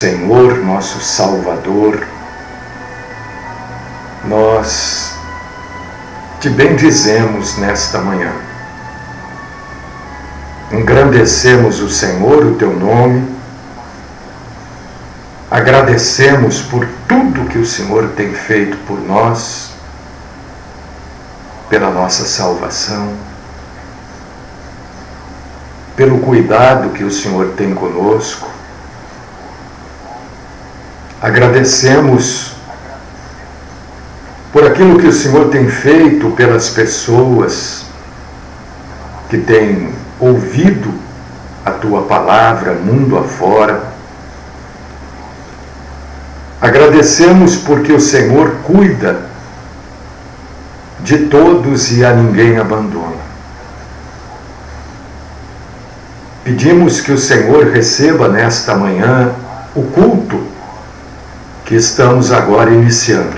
Senhor, nosso Salvador, nós te bendizemos nesta manhã. Engrandecemos o Senhor, o teu nome, agradecemos por tudo que o Senhor tem feito por nós, pela nossa salvação, pelo cuidado que o Senhor tem conosco. Agradecemos por aquilo que o Senhor tem feito pelas pessoas que têm ouvido a tua palavra mundo afora. Agradecemos porque o Senhor cuida de todos e a ninguém abandona. Pedimos que o Senhor receba nesta manhã o culto que estamos agora iniciando.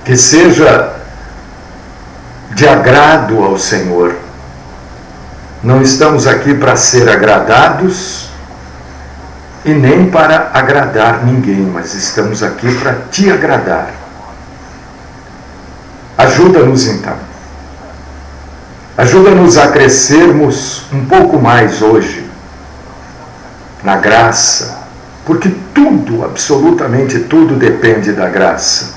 Que seja de agrado ao Senhor. Não estamos aqui para ser agradados e nem para agradar ninguém, mas estamos aqui para te agradar. Ajuda-nos então. Ajuda-nos a crescermos um pouco mais hoje na graça, porque tudo, absolutamente tudo, depende da graça.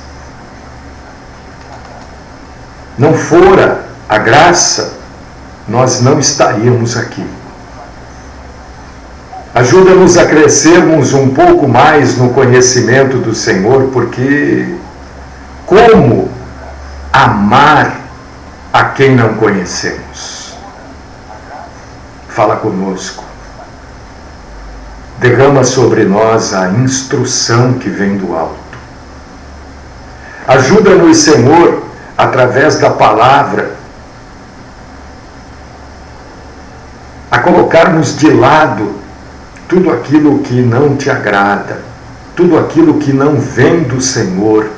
Não fora a graça, nós não estaríamos aqui. Ajuda-nos a crescermos um pouco mais no conhecimento do Senhor, porque como amar a quem não conhecemos? Fala conosco. Derrama sobre nós a instrução que vem do alto. Ajuda-nos, Senhor, através da palavra, a colocarmos de lado tudo aquilo que não te agrada, tudo aquilo que não vem do Senhor,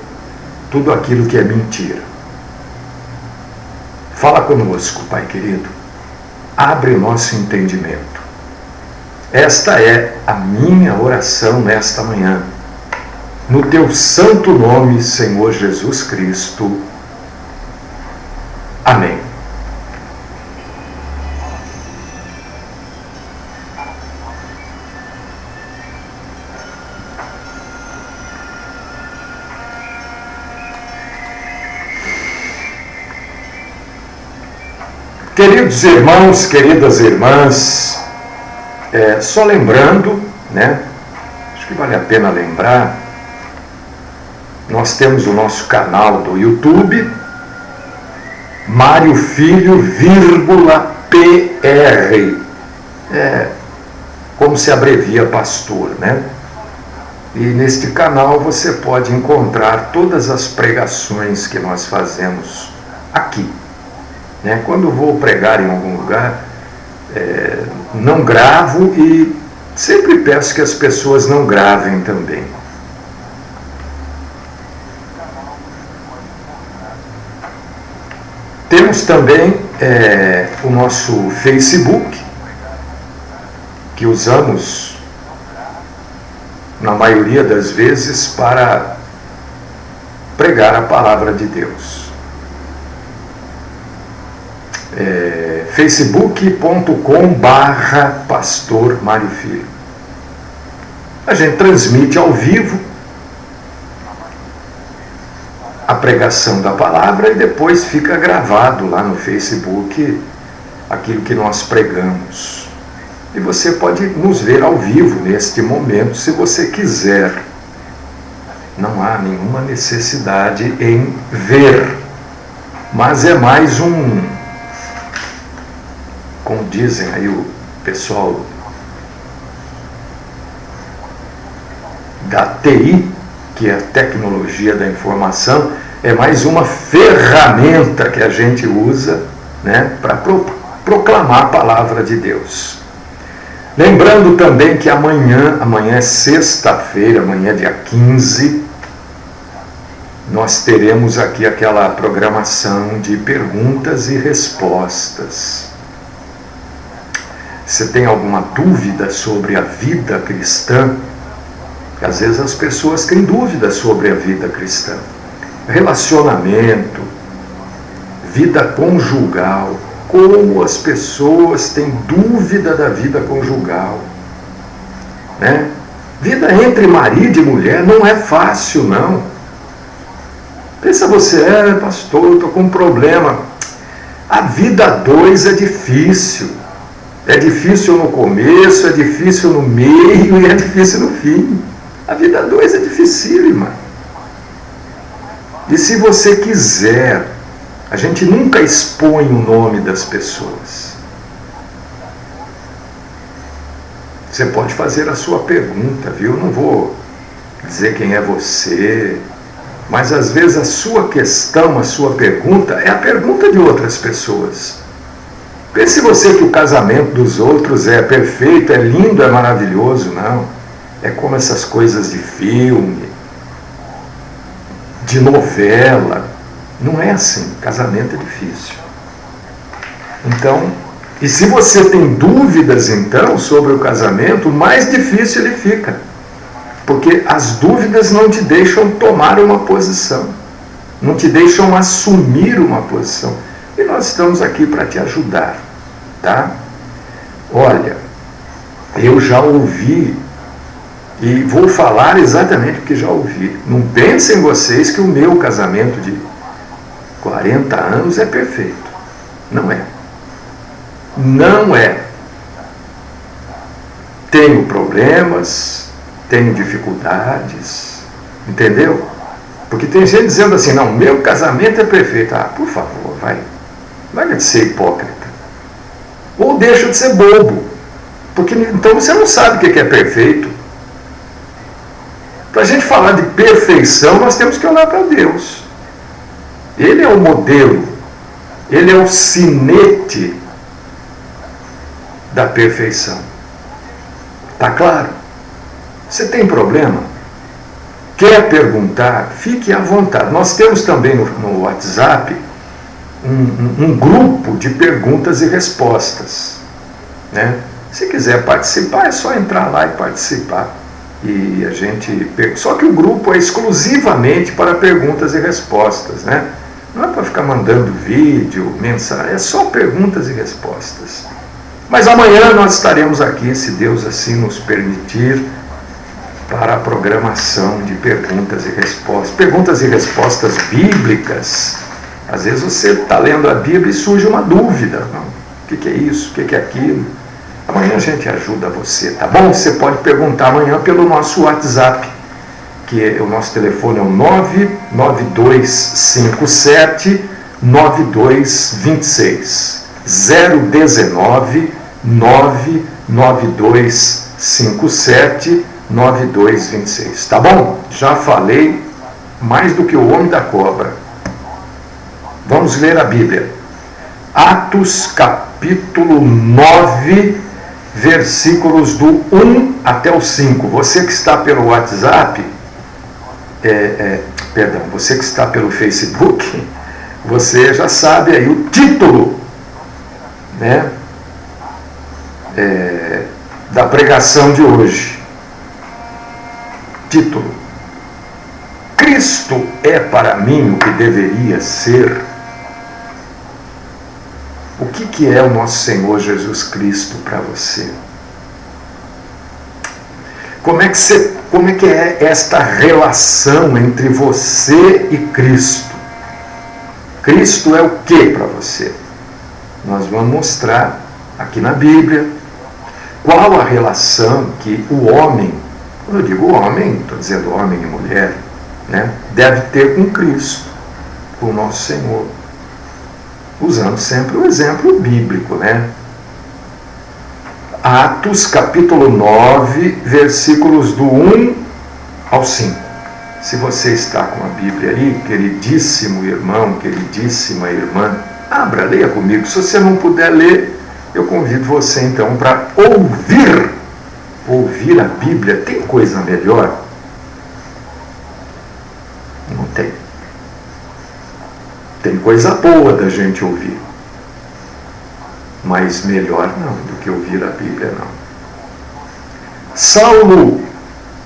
tudo aquilo que é mentira. Fala conosco, Pai querido. Abre o nosso entendimento. Esta é a minha oração nesta manhã. No teu santo nome, Senhor Jesus Cristo. Amém. Queridos irmãos, queridas irmãs, só lembrando, né? Acho que vale a pena lembrar, nós temos o nosso canal do YouTube, Mário Filho, PR. Como se abrevia pastor, né? E neste canal você pode encontrar todas as pregações que nós fazemos aqui. Né? Quando vou pregar em algum lugar, não gravo e sempre peço que as pessoas não gravem também. Temos também o nosso Facebook, que usamos na maioria das vezes para pregar a palavra de Deus. facebook.com/Pastor Mário Filho. A gente transmite ao vivo a pregação da palavra e depois fica gravado lá no Facebook aquilo que nós pregamos. E você pode nos ver ao vivo neste momento se você quiser. Não há nenhuma necessidade em ver, mas é mais como dizem aí o pessoal da TI, que é a tecnologia da informação, é mais uma ferramenta que a gente usa, né, para proclamar a palavra de Deus. Lembrando também que amanhã é sexta-feira, amanhã é dia 15, nós teremos aqui aquela programação de perguntas e respostas. Você tem alguma dúvida sobre a vida cristã? Porque às vezes as pessoas têm dúvidas sobre a vida cristã. Relacionamento, vida conjugal. Como as pessoas têm dúvida da vida conjugal, né? Vida entre marido e mulher não é fácil, não. Pensa você, pastor, eu estou com um problema. A vida a dois é difícil. É difícil no começo, é difícil no meio e é difícil no fim. A vida a dois é dificílima. E se você quiser, a gente nunca expõe o nome das pessoas. Você pode fazer a sua pergunta, viu? Eu não vou dizer quem é você, mas às vezes a sua questão, a sua pergunta é a pergunta de outras pessoas. Pense você que o casamento dos outros é perfeito, é lindo, é maravilhoso. Não. É como essas coisas de filme, de novela. Não é assim. Casamento é difícil. Então, e se você tem dúvidas, então, sobre o casamento, mais difícil ele fica. Porque as dúvidas não te deixam tomar uma posição. Não te deixam assumir uma posição. E nós estamos aqui para te ajudar, tá? Olha, eu já ouvi, e vou falar exatamente o que já ouvi. Não pensem vocês que o meu casamento de 40 anos é perfeito. Não é. Não é. Tenho problemas, tenho dificuldades, entendeu? Porque tem gente dizendo assim, não, meu casamento é perfeito. Ah, por favor, vai de ser hipócrita. Ou deixa de ser bobo. Porque então você não sabe o que é perfeito. Para a gente falar de perfeição, nós temos que olhar para Deus. Ele é o modelo, ele é o sinete da perfeição. Tá claro? Você tem problema? Quer perguntar? Fique à vontade. Nós temos também no WhatsApp um grupo de perguntas e respostas, né? Se quiser participar, é só entrar lá e participar. E a gente... Só que o grupo é exclusivamente para perguntas e respostas, né? Não é para ficar mandando vídeo, mensagem, é só perguntas e respostas. Mas amanhã nós estaremos aqui, se Deus assim nos permitir, para a programação de perguntas e respostas. Perguntas e respostas bíblicas. Às vezes você está lendo a Bíblia e surge uma dúvida. O que é isso? O que é aquilo? Amanhã a gente ajuda você, tá bom? Você pode perguntar amanhã pelo nosso WhatsApp, que o nosso telefone é o 99257 9226. 019 99257 9226. Tá bom? Já falei mais do que o homem da cobra. Vamos ler a Bíblia. Atos capítulo 9, versículos do 1 até o 5. Você que está pelo WhatsApp, você que está pelo Facebook, você já sabe aí o título, né, da pregação de hoje. Título: Cristo é para mim o que deveria ser. O que é o nosso Senhor Jesus Cristo para você? Como é que é esta relação entre você e Cristo? Cristo é o que para você? Nós vamos mostrar aqui na Bíblia qual a relação que o homem, quando eu digo homem, estou dizendo homem e mulher, né, deve ter com Cristo, com o nosso Senhor. Usando sempre o exemplo bíblico, né? Atos capítulo 9, versículos do 1 ao 5. Se você está com a Bíblia aí, queridíssimo irmão, queridíssima irmã, abra, leia comigo. Se você não puder ler, eu convido você então para ouvir a Bíblia. Tem coisa melhor? Não tem. Tem coisa boa da gente ouvir. mas melhor não do que ouvir a Bíblia, não. Saulo,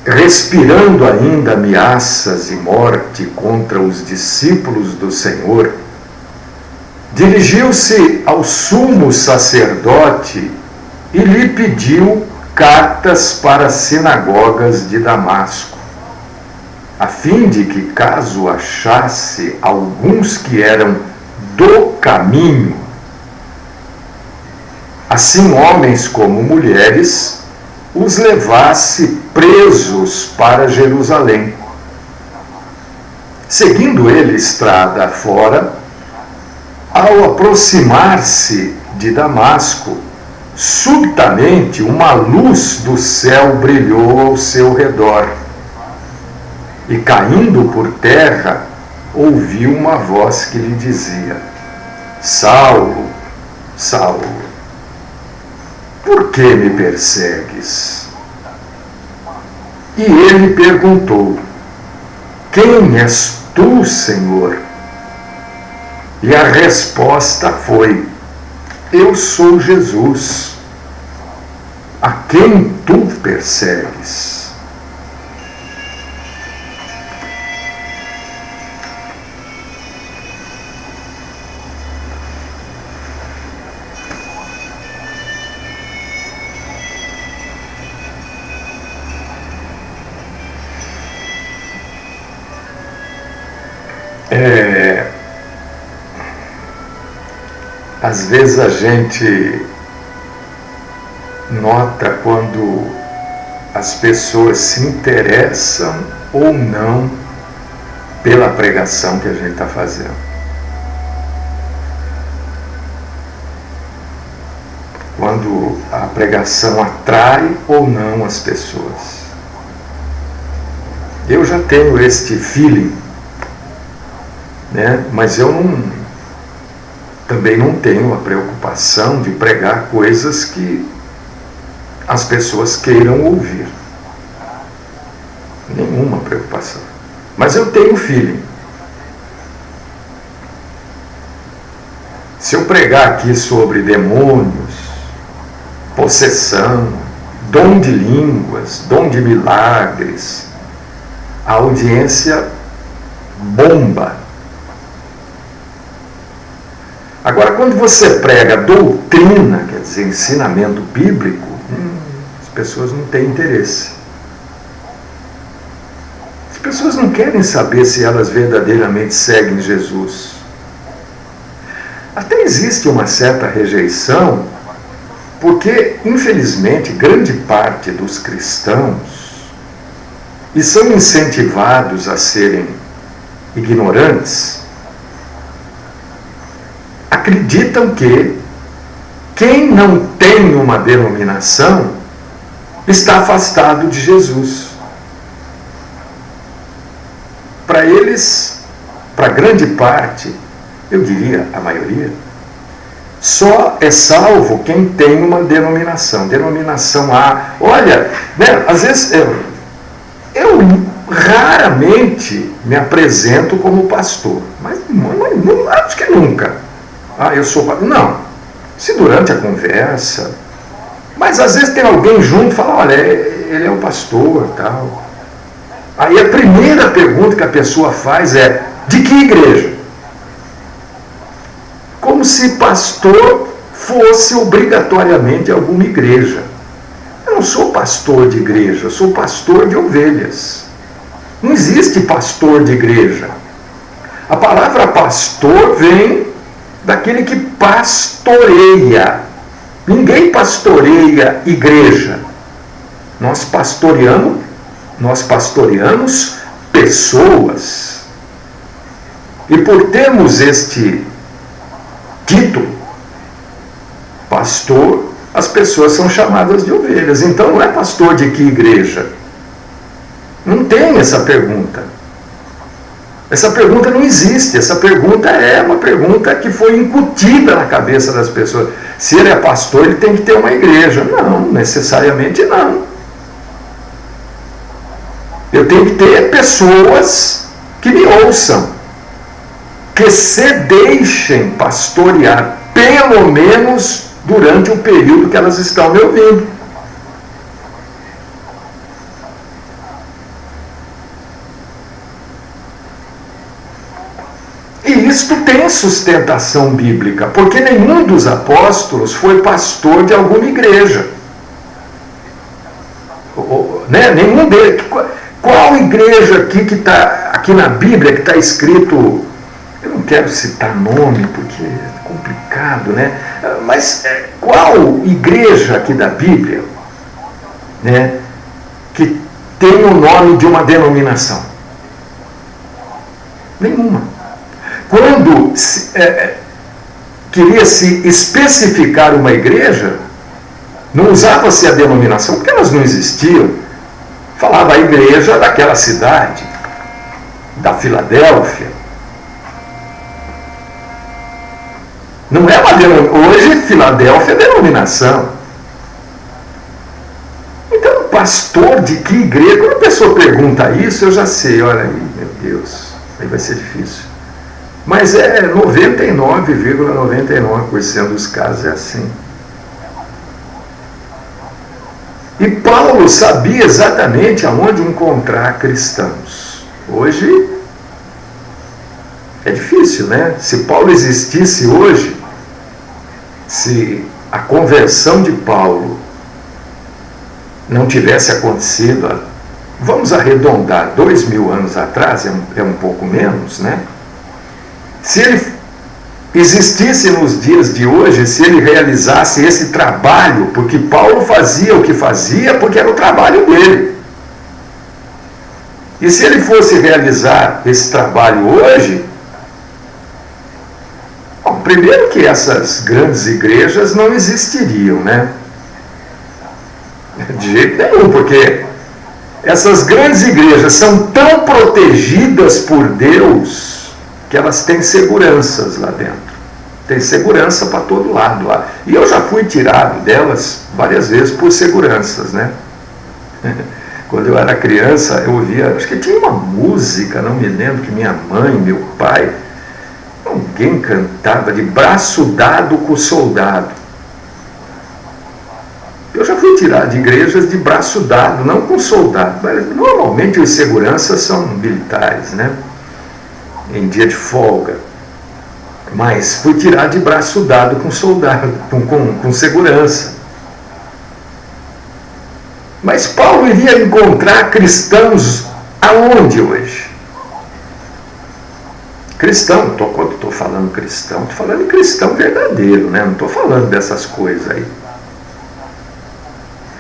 respirando ainda ameaças e morte contra os discípulos do Senhor, dirigiu-se ao sumo sacerdote e lhe pediu cartas para as sinagogas de Damasco, a fim de que, caso achasse alguns que eram do caminho, assim homens como mulheres, os levasse presos para Jerusalém. Seguindo ele estrada fora, ao aproximar-se de Damasco, subitamente uma luz do céu brilhou ao seu redor, e caindo por terra, ouviu uma voz que lhe dizia: Saulo, Saulo, por que me persegues? E ele perguntou: Quem és tu, Senhor? E a resposta foi: Eu sou Jesus, a quem tu persegues. Às vezes a gente nota quando as pessoas se interessam ou não pela pregação que a gente está fazendo. Quando a pregação atrai ou não as pessoas. Eu já tenho este feeling, né? Mas eu também não tenho a preocupação de pregar coisas que as pessoas queiram ouvir. Nenhuma preocupação. Mas eu tenho feeling. Se eu pregar aqui sobre demônios, possessão, dom de línguas, dom de milagres, a audiência bomba. Agora, quando você prega doutrina, quer dizer, ensinamento bíblico, as pessoas não têm interesse. As pessoas não querem saber se elas verdadeiramente seguem Jesus. Até existe uma certa rejeição, porque, infelizmente, grande parte dos cristãos, e são incentivados a serem ignorantes, acreditam que quem não tem uma denominação está afastado de Jesus. Para eles, para grande parte, eu diria a maioria, só é salvo quem tem uma denominação. Denominação A. Olha, né, às vezes eu raramente me apresento como pastor, mas acho que nunca. Eu sou pastor. Não. Se durante a conversa, mas às vezes tem alguém junto e fala: olha, ele é o pastor e tal. Aí a primeira pergunta que a pessoa faz é: de que igreja? Como se pastor fosse obrigatoriamente alguma igreja. Eu não sou pastor de igreja, eu sou pastor de ovelhas. Não existe pastor de igreja. A palavra pastor vem daquele que pastoreia. Ninguém pastoreia igreja. Nós pastoreamos pessoas. E por termos este título, pastor, as pessoas são chamadas de ovelhas. Então não é pastor de que igreja? Não tem essa pergunta. Essa pergunta não existe. Essa pergunta é uma pergunta que foi incutida na cabeça das pessoas. Se ele é pastor, ele tem que ter uma igreja. Não, necessariamente não. Eu tenho que ter pessoas que me ouçam, que se deixem pastorear, pelo menos durante o período que elas estão me ouvindo. E isto tem sustentação bíblica, porque nenhum dos apóstolos foi pastor de alguma igreja. Né? Nenhum deles. Qual igreja aqui que está aqui na Bíblia que está escrito? Eu não quero citar nome porque é complicado, né? Mas qual igreja aqui da Bíblia, né, que tem o nome de uma denominação? Nenhuma. Quando queria se especificar uma igreja, não usava-se a denominação, porque elas não existiam. Falava a igreja daquela cidade, da Filadélfia. Não é uma denominação. Hoje, Filadélfia é denominação. Então, pastor de que igreja? Quando a pessoa pergunta isso, eu já sei. Olha aí, meu Deus, aí vai ser difícil. Mas 99,99% dos casos é assim. E Paulo sabia exatamente aonde encontrar cristãos. Hoje é difícil, né? Se Paulo existisse hoje, se a conversão de Paulo não tivesse acontecido, vamos arredondar, 2000 anos atrás, é um pouco menos, né? Se ele existisse nos dias de hoje, se ele realizasse esse trabalho, porque Paulo fazia o que fazia porque era o trabalho dele. E se ele fosse realizar esse trabalho hoje, bom, primeiro que essas grandes igrejas não existiriam, né? De jeito nenhum, porque essas grandes igrejas são tão protegidas por Deus que elas têm seguranças lá dentro. Tem segurança para todo lado lá. E eu já fui tirado delas várias vezes por seguranças, né? Quando eu era criança, eu ouvia, acho que tinha uma música, não me lembro, que minha mãe, meu pai, alguém cantava de braço dado com o soldado. Eu já fui tirado de igrejas de braço dado, não com soldado, mas normalmente os seguranças são militares, né? Em dia de folga, mas fui tirado de braço dado com soldado, com segurança. Mas Paulo iria encontrar cristãos aonde hoje? Cristão, quando estou falando cristão, estou falando de cristão verdadeiro, né? Não estou falando dessas coisas aí.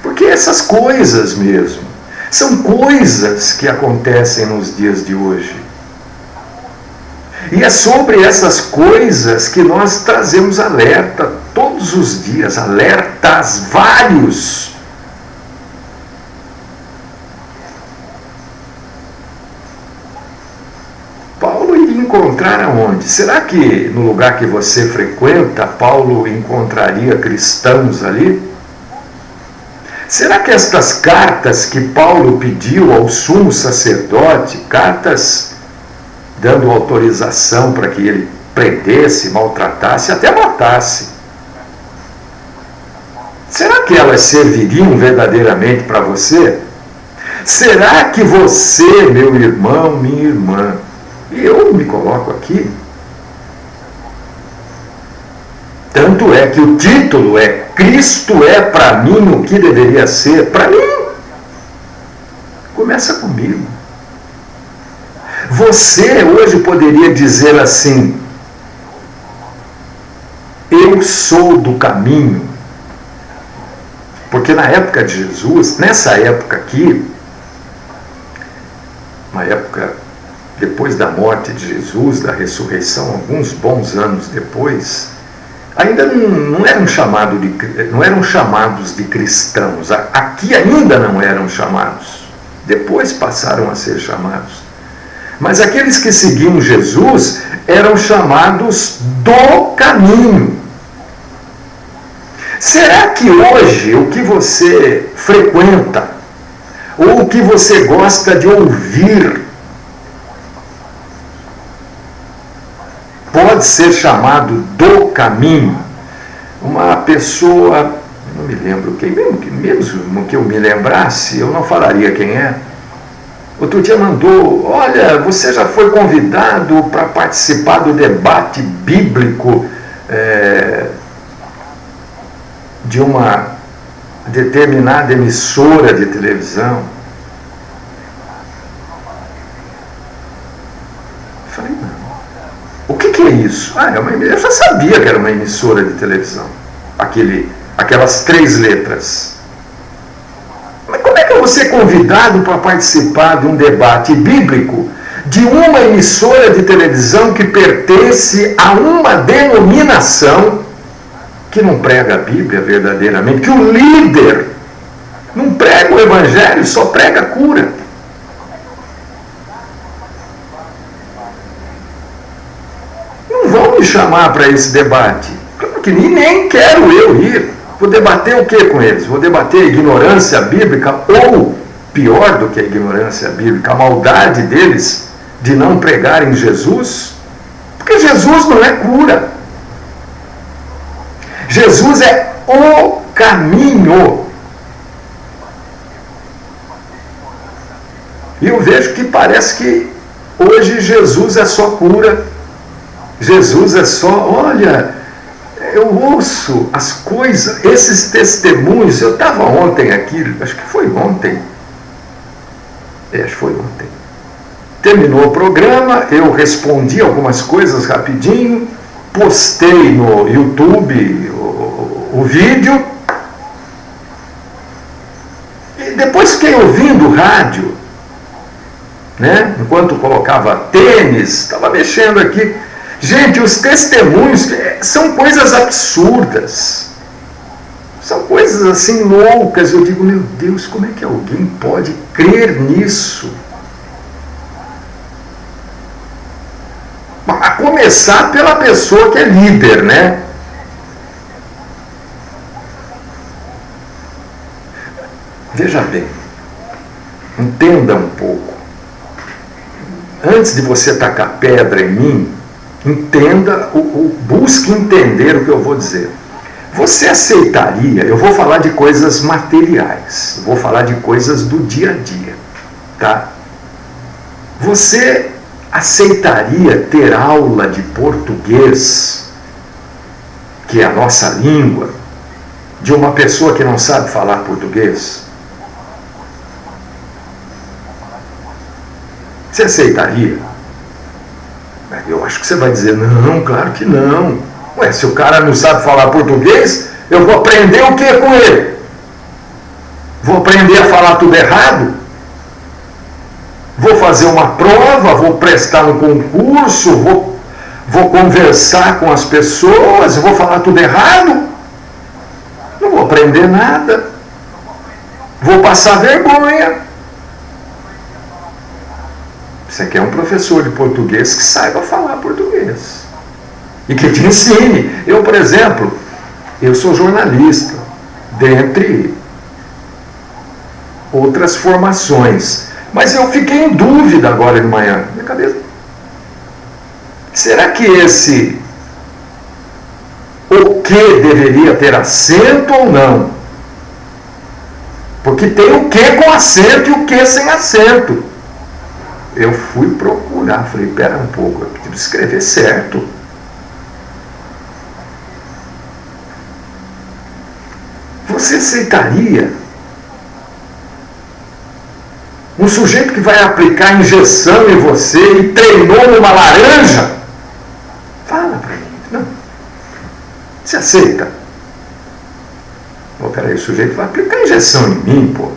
Porque essas coisas mesmo, são coisas que acontecem nos dias de hoje. E é sobre essas coisas que nós trazemos alerta todos os dias, alertas vários. Paulo iria encontrar aonde? Será que no lugar que você frequenta, Paulo encontraria cristãos ali? Será que estas cartas que Paulo pediu ao sumo sacerdote, cartas dando autorização para que ele prendesse, maltratasse, até matasse, será que elas serviriam verdadeiramente para você? Será que você, meu irmão, minha irmã, e eu me coloco aqui, tanto é que o título é Cristo é para mim o que deveria ser para mim. Começa comigo. Você hoje poderia dizer assim: eu sou do caminho. Porque na época de Jesus, nessa época aqui, uma época depois da morte de Jesus, da ressurreição, alguns bons anos depois, ainda não eram chamados de cristãos. Aqui ainda não eram chamados. Depois passaram a ser chamados. Mas aqueles que seguiam Jesus eram chamados do caminho. Será que hoje o que você frequenta, ou o que você gosta de ouvir, pode ser chamado do caminho? uma pessoa, não me lembro quem, mesmo que eu me lembrasse, eu não falaria quem é. Outro dia mandou: olha, você já foi convidado para participar do debate bíblico de uma determinada emissora de televisão? Eu falei: não. O que é isso? Eu já sabia que era uma emissora de televisão. Aquelas 3 letras. Mas como é que eu vou ser convidado para participar de um debate bíblico de uma emissora de televisão que pertence a uma denominação que não prega a Bíblia verdadeiramente, que o líder não prega o Evangelho, só prega a cura? Não vão me chamar para esse debate, porque nem quero eu ir. Vou debater o que com eles? Vou debater a ignorância bíblica, ou, pior do que a ignorância bíblica, a maldade deles de não pregarem Jesus? Porque Jesus não é cura. Jesus é o caminho. E eu vejo que parece que hoje Jesus é só cura. Jesus é só, olha, eu ouço as coisas, esses testemunhos. Eu estava ontem aqui, acho que foi ontem. Acho que foi ontem. Terminou o programa, eu respondi algumas coisas rapidinho, postei no YouTube o vídeo, e depois fiquei ouvindo o rádio, né? Enquanto colocava tênis, estava mexendo aqui. Gente, os testemunhos são coisas absurdas. São coisas assim loucas. Eu digo: meu Deus, como é que alguém pode crer nisso? A começar pela pessoa que é líder, né? Veja bem, entenda um pouco. Antes de você tacar pedra em mim, entenda, busque entender o que eu vou dizer. Você aceitaria, eu vou falar de coisas materiais, vou falar de coisas do dia a dia, tá? Você aceitaria ter aula de português, que é a nossa língua, de uma pessoa que não sabe falar português? Você aceitaria? Eu acho que você vai dizer: não, claro que não. Ué, se o cara não sabe falar português, eu vou aprender o que com ele? Vou aprender a falar tudo errado? Vou fazer uma prova, vou prestar um concurso, vou conversar com as pessoas, vou falar tudo errado? Não vou aprender nada. Vou passar vergonha. Você quer um professor de português que saiba falar português e que te ensine. Eu, por exemplo, eu sou jornalista, dentre outras formações, mas eu fiquei em dúvida agora de manhã, minha cabeça. Será que esse o que deveria ter acento ou não? Porque tem o que com acento e o que sem acento. Eu fui procurar, falei: pera um pouco, eu preciso escrever certo. Você aceitaria um sujeito que vai aplicar injeção em você e treinou numa laranja? Fala pra mim. Não. Você aceita? Pô, peraí, o sujeito vai aplicar injeção em mim, pô.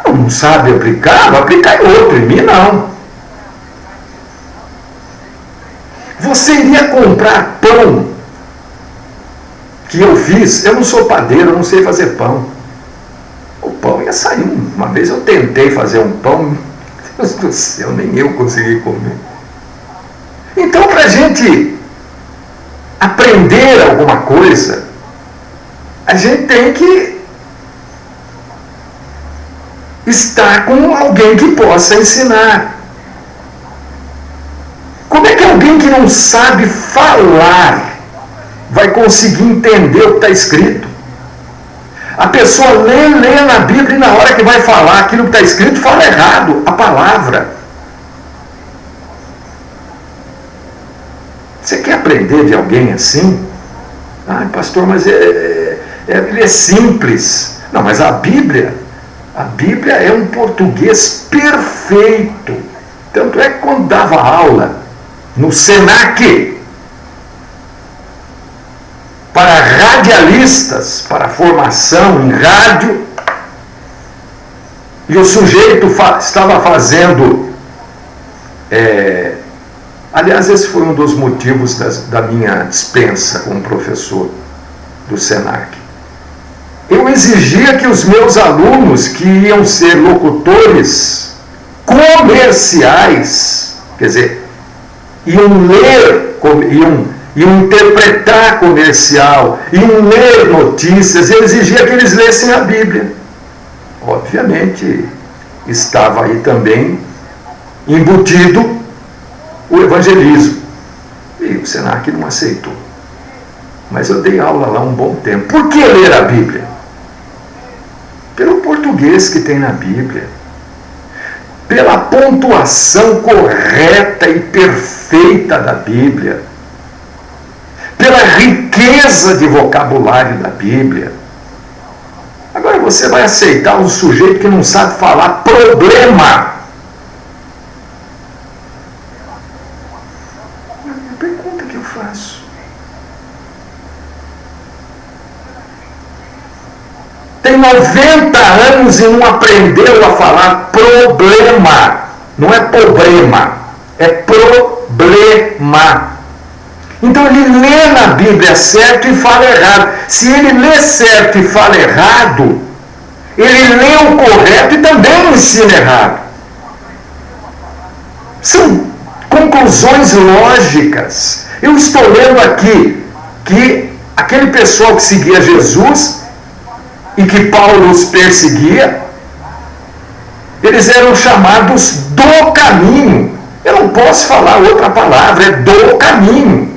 Não sabe aplicar, vai aplicar em outro, em mim não. Você iria comprar pão que eu fiz? Eu não sou padeiro, eu não sei fazer pão. O pão ia sair. Uma vez eu tentei fazer um pão, meu Deus do céu, nem eu consegui comer. Então, para a gente aprender alguma coisa, a gente tem que estar com alguém que possa ensinar. Como é que alguém que não sabe falar vai conseguir entender o que está escrito. A pessoa lê na Bíblia e na hora que vai falar aquilo que está escrito, fala errado a palavra. Você quer aprender de alguém assim? Ah, pastor, mas ele é simples. Não, mas a Bíblia é um português perfeito. Tanto é que quando dava aula no Senac, para radialistas, para formação em rádio, e o sujeito estava fazendo... aliás, esse foi um dos motivos da minha dispensa como professor do Senac. Eu exigia que os meus alunos, que iam ser locutores comerciais, quer dizer, iam ler, iam interpretar comercial, iam ler notícias, eu exigia que eles lessem a Bíblia. Obviamente, estava aí também embutido o evangelismo. E o Senac não aceitou. Mas eu dei aula lá um bom tempo. Por que ler a Bíblia? Pelo português que tem na Bíblia. Pela pontuação correta e perfeita da Bíblia. Pela riqueza de vocabulário da Bíblia. Agora você vai aceitar um sujeito que não sabe falar problema. A pergunta que eu faço. Tem 90 anos e não aprendeu a falar problema. Não é problema, é problema. Então ele lê na Bíblia certo e fala errado. Se ele lê certo e fala errado, ele lê o correto e também ensina errado. São conclusões lógicas. Eu estou lendo aqui que aquele pessoal que seguia Jesus e que Paulo os perseguia, eles eram chamados do caminho. Eu não posso falar outra palavra, é do caminho.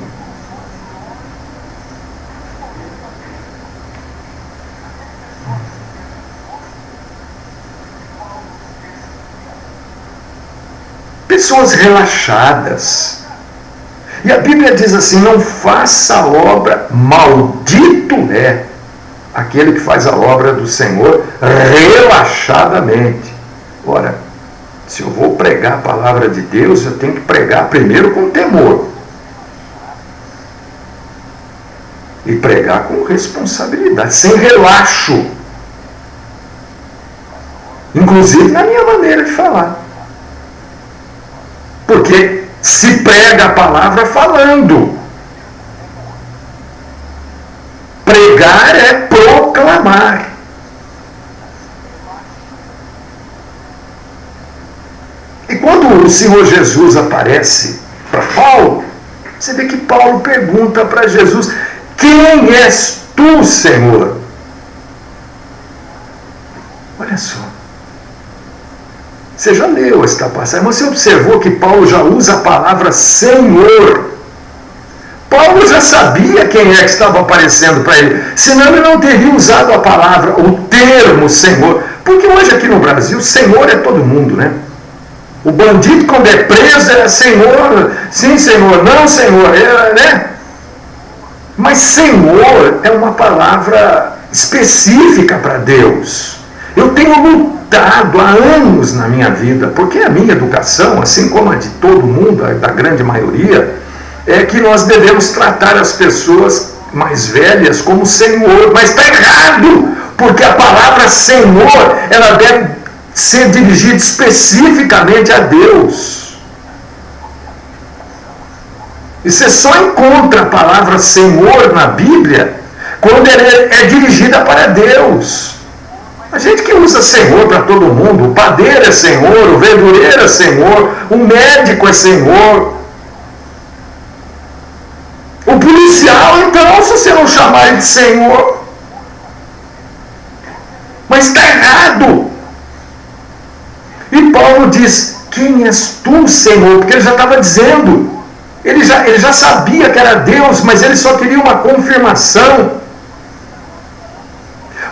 Pessoas relaxadas. E a Bíblia diz assim: não faça a obra, maldito é aquele que faz a obra do Senhor relaxadamente. Ora, se eu vou pregar a palavra de Deus, eu tenho que pregar primeiro com temor. E pregar com responsabilidade, sem relaxo. Inclusive na minha maneira de falar. Porque se prega a palavra falando. Pregar é proclamar. E quando o Senhor Jesus aparece para Paulo, você vê que Paulo pergunta para Jesus: quem és tu, Senhor? Olha só. Você já leu esta passagem, mas você observou que Paulo já usa a palavra Senhor. Paulo já sabia quem é que estava aparecendo para ele, senão ele não teria usado a palavra, o termo Senhor. Porque hoje aqui no Brasil, Senhor é todo mundo, né? O bandido, quando é preso, é Senhor, sim Senhor, não Senhor, né? Mas Senhor é uma palavra específica para Deus. Eu tenho lutado há anos na minha vida, porque a minha educação, assim como a de todo mundo, da grande maioria, é que nós devemos tratar as pessoas mais velhas como Senhor. Mas está errado, porque a palavra Senhor, ela deve ser dirigida especificamente a Deus. E você só encontra a palavra Senhor na Bíblia quando ela é dirigida para Deus. A gente que usa Senhor para todo mundo, o padeiro é Senhor, o verdureiro é Senhor, o médico é Senhor. O policial, então, se você não chamar ele de Senhor. Mas está errado. E Paulo diz: quem és tu, Senhor? Porque ele já estava dizendo Ele já sabia que era Deus, mas ele só queria uma confirmação.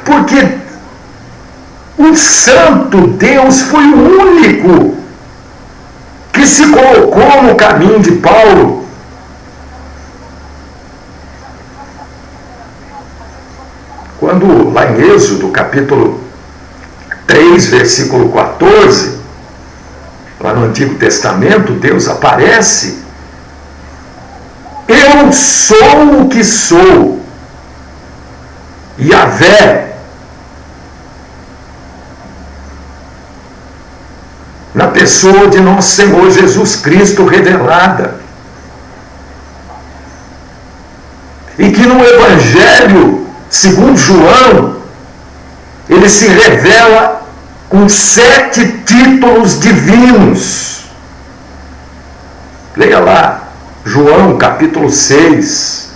Porque o santo Deus foi o único que se colocou no caminho de Paulo. Quando lá em Êxodo, capítulo 3, versículo 14, lá no Antigo Testamento, Deus aparece: eu sou o que sou, Yahvé. Na pessoa de nosso Senhor Jesus Cristo revelada. E que no Evangelho, segundo João, ele se revela com 7 títulos divinos. Leia lá, João capítulo 6.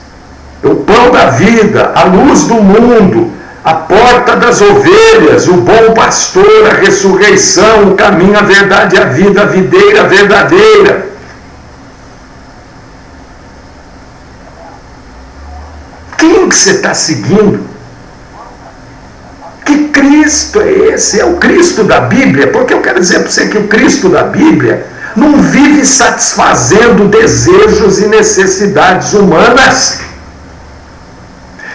O pão da vida, a luz do mundo, a porta das ovelhas, o bom pastor, a ressurreição, o caminho, a verdade e a vida, a videira verdadeira. Quem que você está seguindo? Que Cristo é esse? É o Cristo da Bíblia? Porque eu quero dizer para você que o Cristo da Bíblia não vive satisfazendo desejos e necessidades humanas.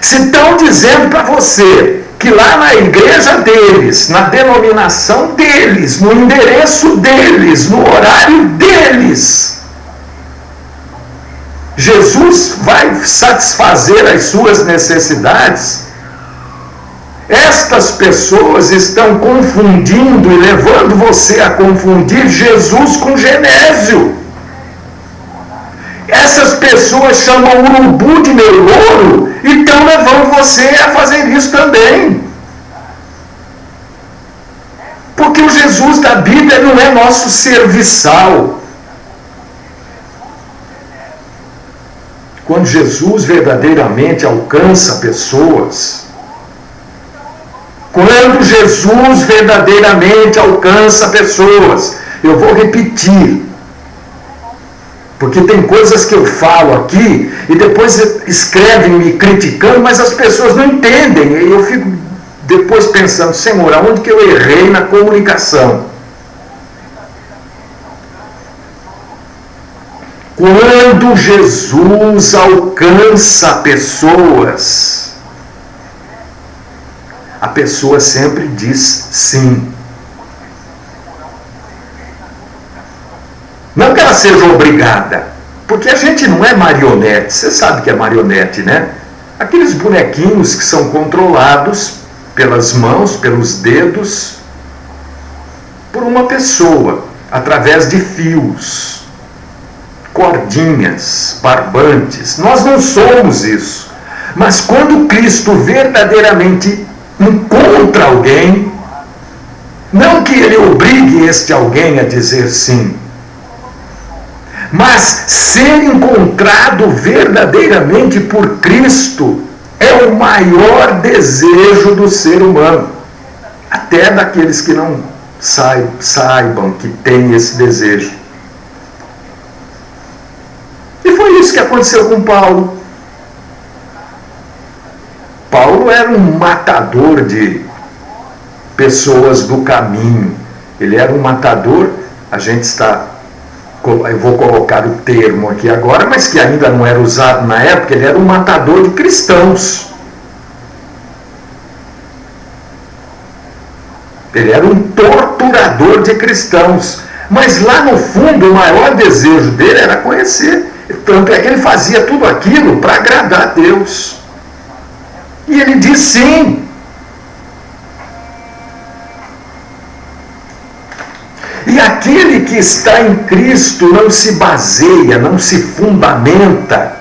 Se estão dizendo para você que lá na igreja deles, na denominação deles, no endereço deles, no horário deles, Jesus vai satisfazer as suas necessidades, estas pessoas estão confundindo e levando você a confundir Jesus com Genésio. Essas pessoas chamam o urubu de meu louro e estão levando você a fazer isso também. Porque o Jesus da Bíblia não é nosso serviçal. Quando Jesus verdadeiramente alcança pessoas, quando Jesus verdadeiramente alcança pessoas, eu vou repetir, porque tem coisas que eu falo aqui e depois escrevem me criticando, mas as pessoas não entendem. E eu fico depois pensando: Senhor, aonde que eu errei na comunicação? Quando Jesus alcança pessoas, a pessoa sempre diz sim. Não que ela seja obrigada, porque a gente não é marionete. Você sabe que é marionete, né? Aqueles bonequinhos que são controlados pelas mãos, pelos dedos, por uma pessoa, através de fios, cordinhas, barbantes. Nós não somos isso. Mas quando Cristo verdadeiramente encontra alguém, não que ele obrigue este alguém a dizer sim, mas ser encontrado verdadeiramente por Cristo é o maior desejo do ser humano, até daqueles que não saibam que tem esse desejo. E foi isso que aconteceu com Paulo. Paulo era um matador de pessoas do caminho. Ele era um matador, eu vou colocar o termo aqui agora, mas que ainda não era usado na época, ele era um matador de cristãos. Ele era um torturador de cristãos. Mas lá no fundo, o maior desejo dele era conhecer. Tanto é que ele fazia tudo aquilo para agradar a Deus. E ele diz sim. E aquele que está em Cristo não se baseia, não se fundamenta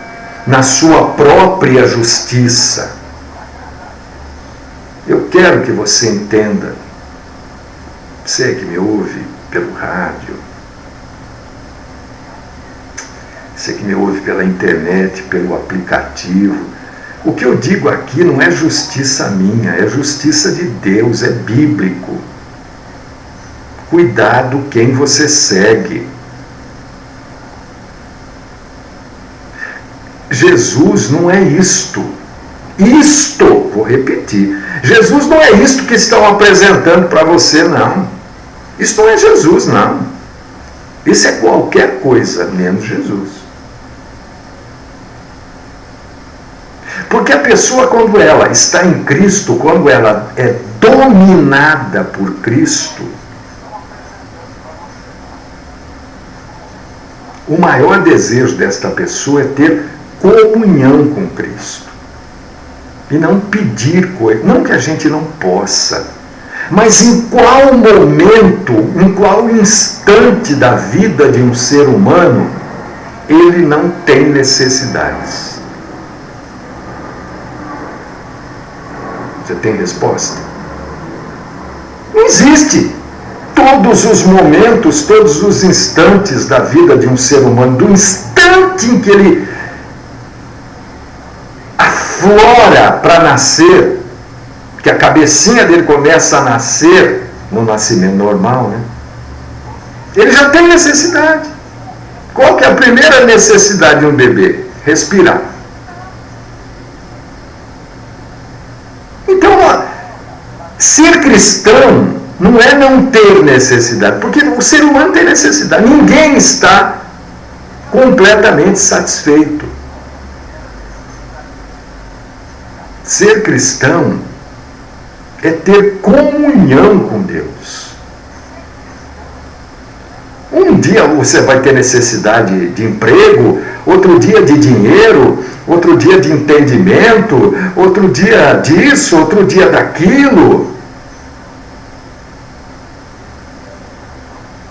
na sua própria justiça. Eu quero que você entenda, você que me ouve pelo rádio, você que me ouve pela internet, pelo aplicativo, o que eu digo aqui não é justiça minha, é justiça de Deus, é bíblico. Cuidado quem você segue. Jesus não é isto. Vou repetir, Jesus não é isto que estão apresentando para você, não. Isso não é Jesus, não. Isso é qualquer coisa, menos Jesus. Porque a pessoa, quando ela está em Cristo, quando ela é dominada por Cristo, o maior desejo desta pessoa é ter comunhão com Cristo. E não pedir coisa, não que a gente não possa, mas em qual momento, em qual instante da vida de um ser humano, ele não tem necessidades? Você tem resposta? Não existe. Todos os momentos, todos os instantes da vida de um ser humano, do instante em que ele aflora para nascer, que a cabecinha dele começa a nascer, no nascimento normal, né? Ele já tem necessidade. Qual que é a primeira necessidade de um bebê? Respirar. Então, ser cristão não é não ter necessidade, porque o ser humano tem necessidade. Ninguém está completamente satisfeito. Ser cristão é ter comunhão com Deus. Um dia você vai ter necessidade de emprego, outro dia de dinheiro, outro dia de entendimento, outro dia disso, outro dia daquilo.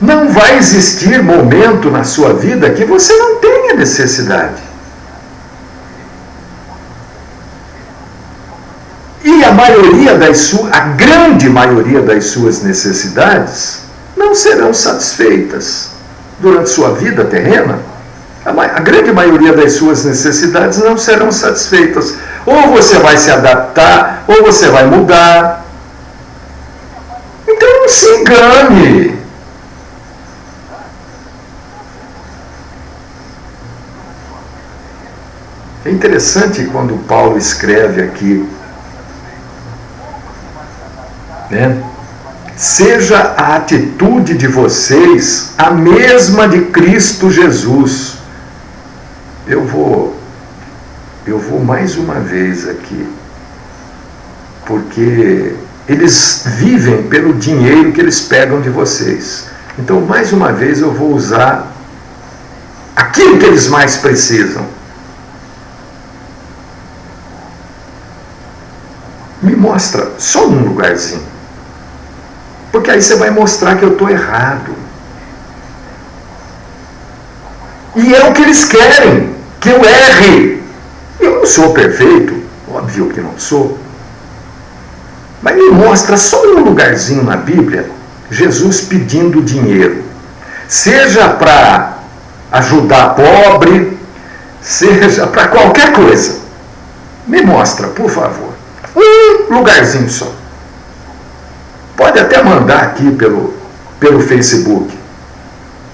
Não vai existir momento na sua vida que você não tenha necessidade. E a grande maioria das suas necessidades não serão satisfeitas durante sua vida terrena. A grande maioria das suas necessidades não serão satisfeitas. Ou você vai se adaptar, ou você vai mudar. Então não se engane. É interessante quando Paulo escreve aqui, né? Seja a atitude de vocês a mesma de Cristo Jesus. Eu vou mais uma vez aqui, porque eles vivem pelo dinheiro que eles pegam de vocês. Então, mais uma vez, eu vou usar aquilo que eles mais precisam. Me mostra só um lugarzinho. Porque aí você vai mostrar que eu estou errado. E é o que eles querem, que eu erre. Eu não sou perfeito, óbvio que não sou. Mas me mostra só um lugarzinho na Bíblia, Jesus pedindo dinheiro. Seja para ajudar pobre, seja para qualquer coisa. Me mostra, por favor. Um lugarzinho só. Pode até mandar aqui pelo Facebook.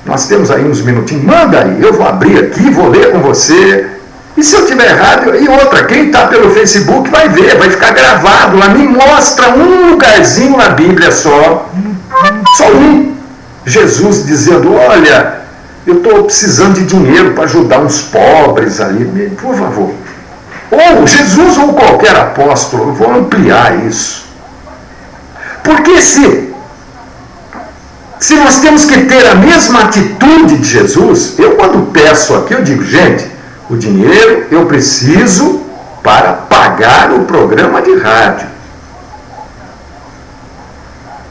Nós temos aí uns minutinhos. Manda aí, eu vou abrir aqui, vou ler com você. E se eu tiver errado, e outra, quem está pelo Facebook vai ver, vai ficar gravado lá. Me mostra um lugarzinho na Bíblia só. Só um. Jesus dizendo, olha, eu estou precisando de dinheiro para ajudar uns pobres ali. Por favor. Ou Jesus ou qualquer apóstolo, eu vou ampliar isso. Porque se nós temos que ter a mesma atitude de Jesus, eu quando peço aqui, eu digo, gente, o dinheiro eu preciso para pagar o programa de rádio.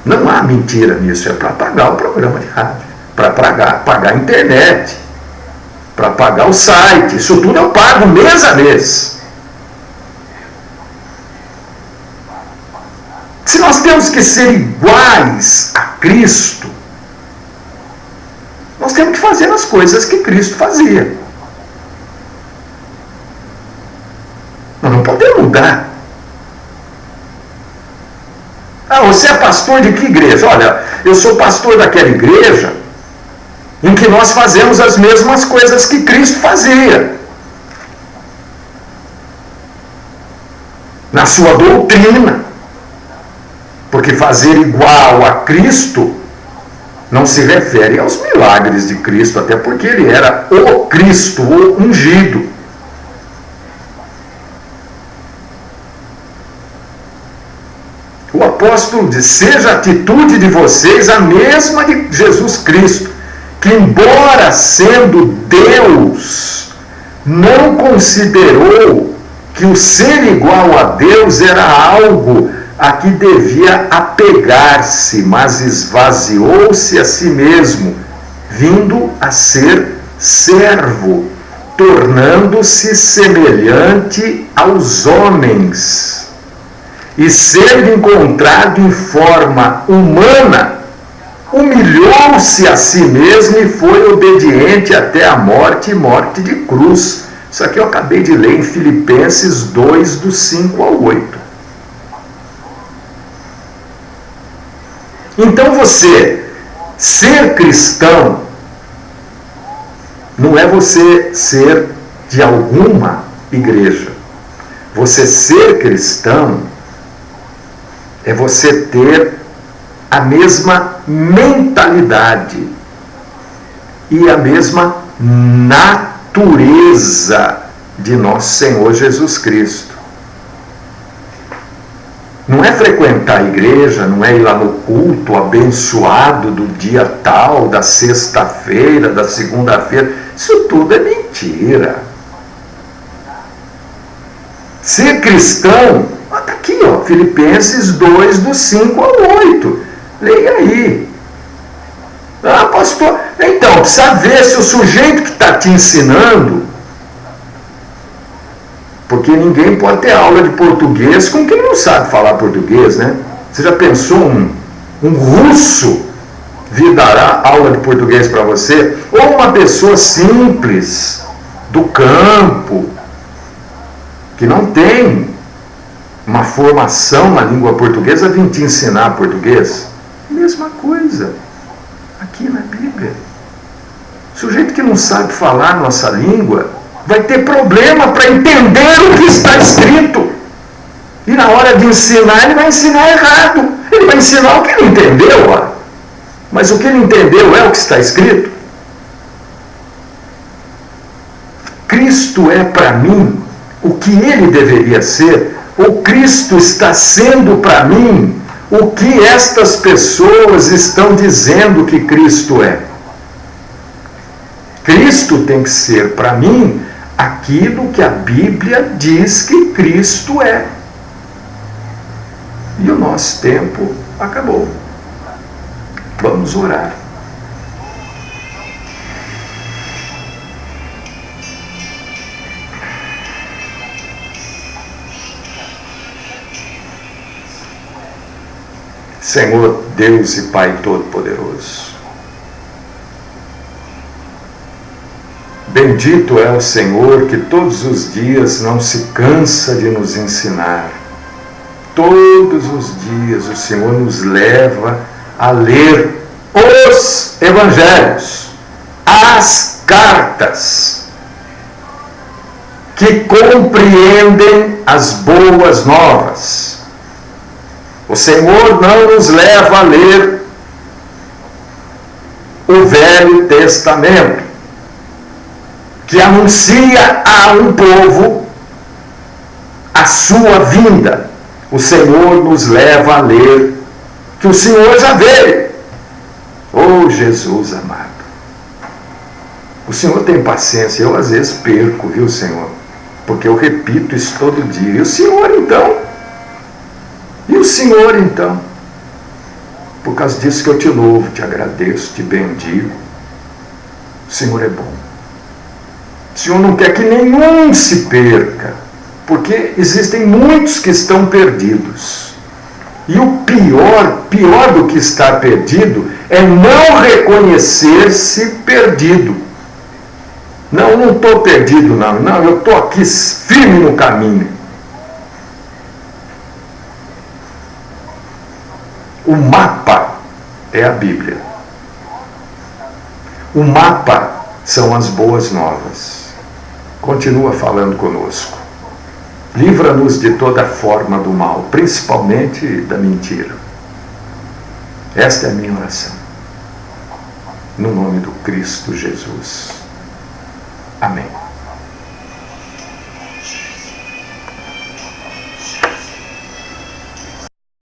Não há mentira nisso, é para pagar o programa de rádio, para pagar a internet, para pagar o site, isso tudo eu pago mês a mês. Se nós temos que ser iguais a Cristo, nós temos que fazer as coisas que Cristo fazia. Nós não podemos mudar. Ah, você é pastor de que igreja? Olha, eu sou pastor daquela igreja em que nós fazemos as mesmas coisas que Cristo fazia. na sua doutrina. Porque fazer igual a Cristo não se refere aos milagres de Cristo, até porque ele era o Cristo, o ungido. O apóstolo diz: seja a atitude de vocês a mesma de Jesus Cristo, que embora sendo Deus, não considerou que o ser igual a Deus era algo a que devia apegar-se, mas esvaziou-se a si mesmo, vindo a ser servo, tornando-se semelhante aos homens. E sendo encontrado em forma humana, humilhou-se a si mesmo e foi obediente até a morte e morte de cruz. Isso aqui eu acabei de ler em Filipenses 2, do 5 ao 8. Então você ser cristão não é você ser de alguma igreja. Você ser cristão é você ter a mesma mentalidade e a mesma natureza de nosso Senhor Jesus Cristo. Não é frequentar a igreja, não é ir lá no culto abençoado do dia tal, da sexta-feira, da segunda-feira. Isso tudo é mentira. Ser cristão, está aqui, ó, Filipenses 2, do 5 ao 8. Leia aí. Ah, pastor, então, precisa ver se o sujeito que está te ensinando, porque ninguém pode ter aula de português com quem não sabe falar português, né? Você já pensou um russo vir dar aula de português para você? Ou uma pessoa simples, do campo, que não tem uma formação na língua portuguesa, vir te ensinar português? Mesma coisa aqui na Bíblia. O sujeito que não sabe falar nossa língua vai ter problema para entender o que está escrito. E na hora de ensinar, ele vai ensinar errado. Ele vai ensinar o que ele entendeu, ó. Mas o que ele entendeu é o que está escrito. Cristo é para mim o que ele deveria ser, ou Cristo está sendo para mim o que estas pessoas estão dizendo que Cristo é. Cristo tem que ser para mim aquilo que a Bíblia diz que Cristo é. E o nosso tempo acabou. Vamos orar. Senhor Deus e Pai Todo-Poderoso, bendito é o Senhor que todos os dias não se cansa de nos ensinar. Todos os dias o Senhor nos leva a ler os Evangelhos, as cartas, que compreendem as boas novas. O Senhor não nos leva a ler o Velho Testamento, que anuncia a um povo a sua vinda. O Senhor nos leva a ler que o Senhor já veio. Oh, Jesus amado. O Senhor tem paciência. Eu às vezes perco, viu, Senhor? Porque eu repito isso todo dia. E o Senhor então? E o Senhor então? Por causa disso que eu te louvo, te agradeço, te bendigo. O Senhor é bom. O Senhor não quer que nenhum se perca, porque existem muitos que estão perdidos. E o pior do que estar perdido, é não reconhecer-se perdido. Não estou perdido, não, eu estou aqui firme no caminho. O mapa é a Bíblia. O mapa são as boas novas. Continua falando conosco. Livra-nos de toda forma do mal, principalmente da mentira. Esta é a minha oração. No nome do Cristo Jesus. Amém.